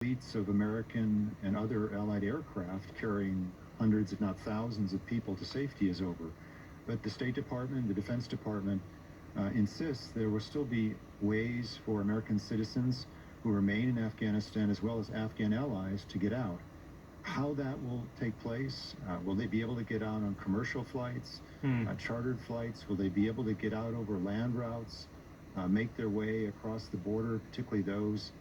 fleets of American and other Allied aircraft carrying hundreds, if not thousands, of people to safety is over. But the State Department, the Defense Department, insists there will still be ways for American citizens who remain in Afghanistan, as well as Afghan allies, to get out. How that will take place, will they be able to get out on commercial flights, chartered flights? Will they be able to get out over land routes, make their way across the border, particularly those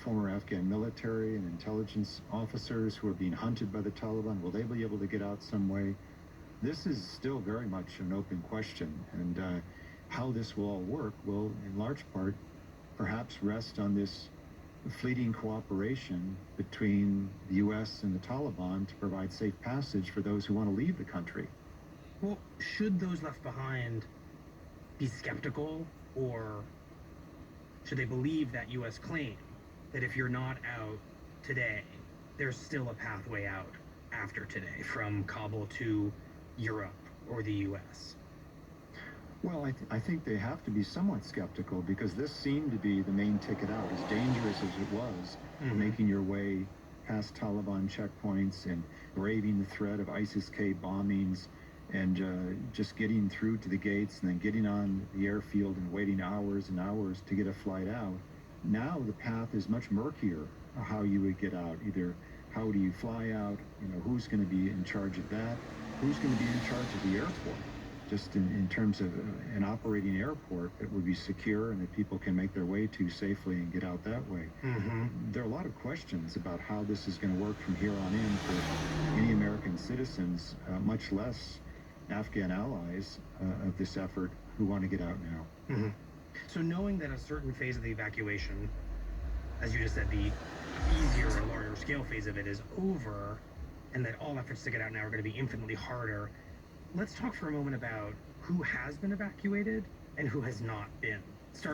former Afghan military and intelligence officers who are being hunted by the Taliban? Will they be able to get out some way? This is still very much an open question, and how this will all work will, in large part, perhaps rest on this fleeting cooperation between the U.S. and the Taliban to provide safe passage for those who want to leave the country. Well, should those left behind be skeptical, or should they believe that U.S. claim that if you're not out today, there's still a pathway out after today from Kabul to Europe or the U.S.? Well, I think they have to be somewhat skeptical, because this seemed to be the main ticket out, as dangerous as it was, making your way past Taliban checkpoints and braving the threat of ISIS-K bombings and just getting through to the gates and then getting on the airfield and waiting hours and hours to get a flight out. Now the path is much murkier, how you would get out. Either how do you fly out, who's going to be in charge of that, who's going to be in charge of the airport, just in terms of an operating airport that would be secure and that people can make their way to safely and get out that way. There are a lot of questions about how this is going to work from here on in for any American citizens, much less Afghan allies of this effort who want to get out now. So knowing that a certain phase of the evacuation, as you just said, the easier or larger scale phase of it is over, and that all efforts to get out now are going to be infinitely harder, let's talk for a moment about who has been evacuated and who has not been.